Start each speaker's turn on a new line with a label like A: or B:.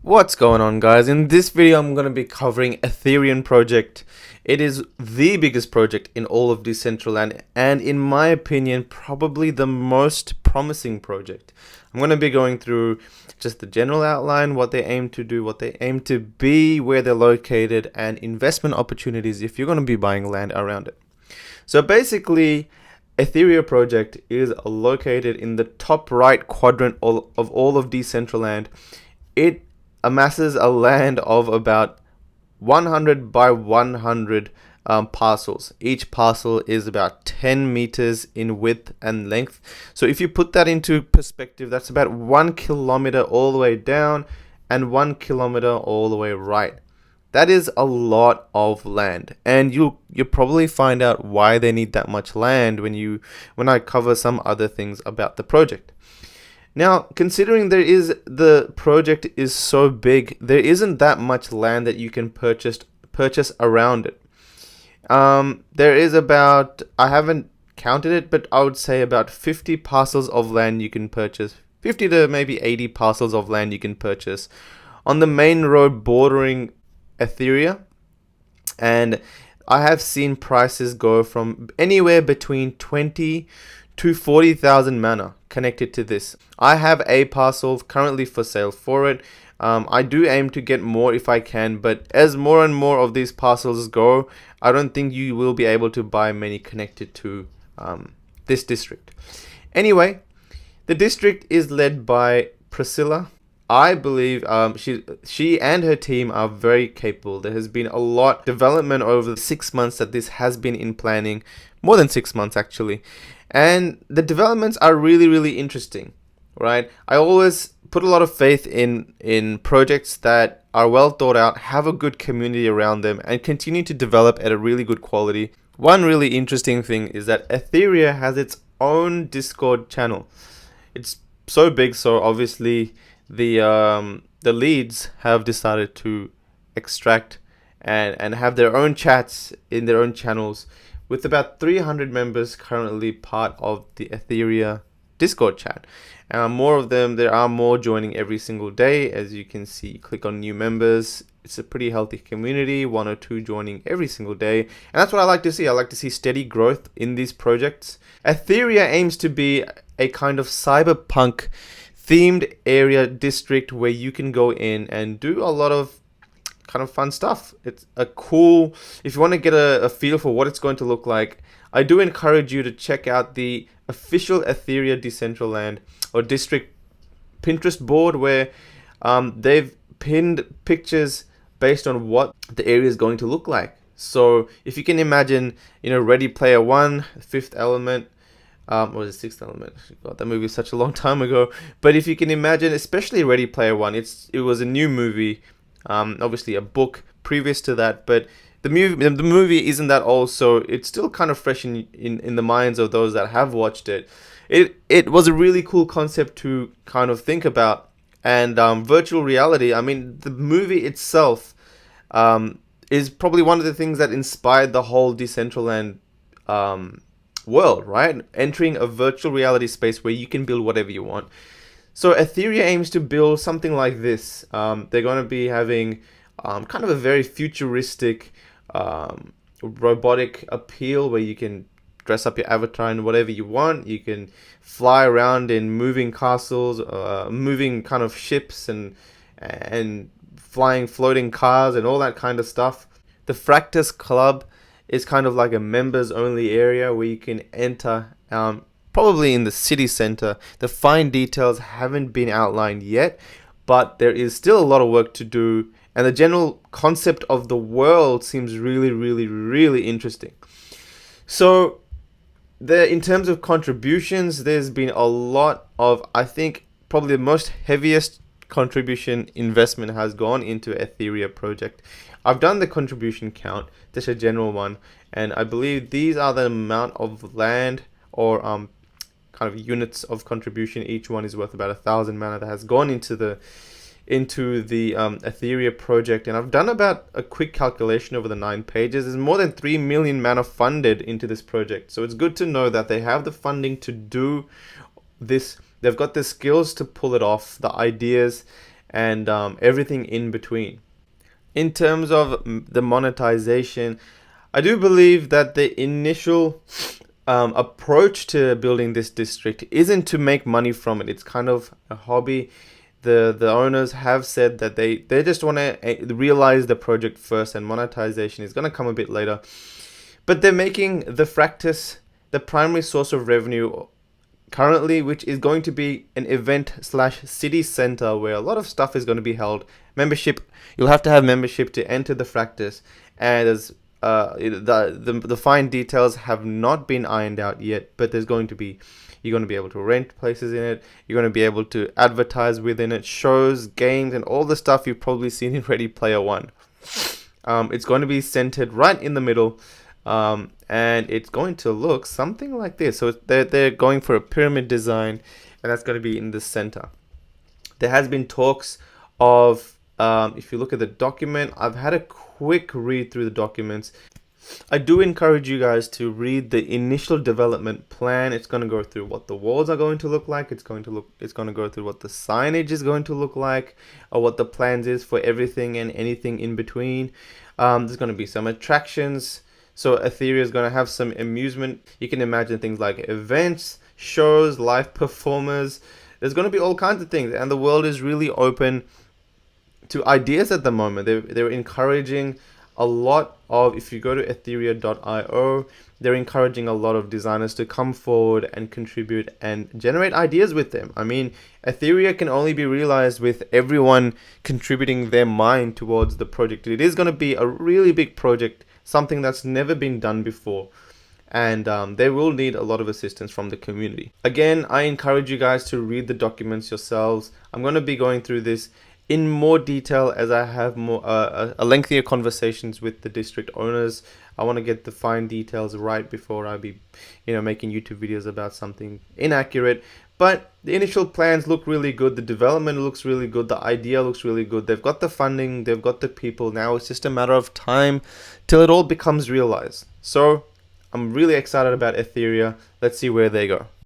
A: What's going on, guys? In this video I'm going to be covering Aetherian project. It is the biggest project in all of Decentraland and in my opinion probably the most promising project. I'm going to be going through just the general outline, what they aim to do, what they aim to be, where they're located, and investment opportunities if you're going to be buying land around it. So basically, Aetherian project is located in the top right quadrant of all of Decentraland. It amasses a land of about 100 by 100 parcels. Each parcel is about 10 meters in width and length. So if you put that into perspective, that's about 1 kilometer all the way down and 1 kilometer all the way right. That is a lot of land, and you'll probably find out why they need that much land when I cover some other things about the project. Now, considering the project is so big, there isn't that much land that you can purchase around it. There is about, I haven't counted it, but I would say about 50 parcels of land you can purchase, 50 to maybe 80 parcels of land you can purchase on the main road bordering Aetheria, and I have seen prices go from anywhere between 20 to 40,000 mana connected to this. I have a parcel currently for sale for it. I do aim to get more if I can, but as more and more of these parcels go, I don't think you will be able to buy many connected to this district. Anyway, the district is led by Priscilla. I believe she and her team are very capable. There has been a lot of development over the 6 months that this has been in planning, more than 6 months actually. And the developments are really interesting, right? I always put a lot of faith in projects that are well thought out, have a good community around them, and continue to develop at a really good quality. One really interesting thing is that Aetheria has its own Discord channel. It's so big, so obviously the leads have decided to extract and have their own chats in their own channels, with about 300 members currently part of the Aetheria Discord chat. More of them, there are more joining every single day. As you can see, click on new members. It's a pretty healthy community, 1 or 2 joining every single day. And that's what I like to see. I like to see steady growth in these projects. Aetheria aims to be a kind of cyberpunk themed area district where you can go in and do a lot of kind of fun stuff. It's a cool, if you want to get a feel for what it's going to look like, I do encourage you to check out the official Aetheria Decentraland or district Pinterest board, where they've pinned pictures based on what the area is going to look like. So if you can imagine, Ready Player One, Fifth Element, or the Sixth Element. God, that movie was such a long time ago. But if you can imagine, especially Ready Player One, it was a new movie. Obviously a book previous to that, but the movie isn't that old, so it's still kind of fresh in the minds of those that have watched it. It was a really cool concept to kind of think about, and virtual reality. I mean, the movie itself is probably one of the things that inspired the whole Decentraland world, right? Entering a virtual reality space where you can build whatever you want. So Aetheria aims to build something like this. They're going to be having kind of a very futuristic, robotic appeal where you can dress up your avatar in whatever you want. You can fly around in moving castles, moving kind of ships and floating cars and all that kind of stuff. The Fractus Club is kind of like a members only area where you can enter, probably in the city center. The fine details haven't been outlined yet, but there is still a lot of work to do, and the general concept of the world seems really interesting. So in terms of contributions, there's been a lot of, I think probably the most heaviest contribution investment has gone into Aetheria project. I've done the contribution count, just a general one, and I believe these are the amount of land or kind of units of contribution. Each one is worth about 1,000 mana that has gone into the Aetheria project, and I've done about a quick calculation over the 9 pages. There's more than 3 million mana funded into this project, so it's good to know that they have the funding to do this. They've got the skills to pull it off, the ideas, and everything in between. In terms of the monetization, I do believe that the initial approach to building this district isn't to make money from it. It's kind of a hobby. The owners have said that they just want to realize the project first, and monetization is going to come a bit later. But they're making the Fractus the primary source of revenue currently, which is going to be an event slash city center where a lot of stuff is going to be held. Membership, you'll have to have membership to enter the Fractus, and as the fine details have not been ironed out yet, but you're going to be able to rent places in it. You're going to be able to advertise within it, shows, games, and all the stuff you've probably seen in Ready Player One. It's going to be centered right in the middle, and it's going to look something like this. So they're going for a pyramid design, and that's going to be in the center. There has been talks of, if you look at the document, I've had a quick read through the documents. I do encourage you guys to read the initial development plan. It's going to go through what the walls are going to look like. It's going to go through what the signage is going to look like, or what the plans is for everything and anything in between. There's going to be some attractions. So Aetherian is going to have some amusement. You can imagine things like events, shows, live performers. There's going to be all kinds of things, and the world is really open to ideas at the moment. They're encouraging a lot of, if you go to etheria.io, they're encouraging a lot of designers to come forward and contribute and generate ideas with them. I mean, Etheria can only be realized with everyone contributing their mind towards the project. It is going to be a really big project, something that's never been done before, and they will need a lot of assistance from the community. Again, I encourage you guys to read the documents yourselves. I'm going to be going through this in more detail as I have more a lengthier conversations with the district owners. I want to get the fine details right before I be, making YouTube videos about something inaccurate. But the initial plans look really good. The development looks really good. The idea looks really good. They've got the funding. They've got the people. Now it's just a matter of time till it all becomes realized. So I'm really excited about Etheria. Let's see where they go.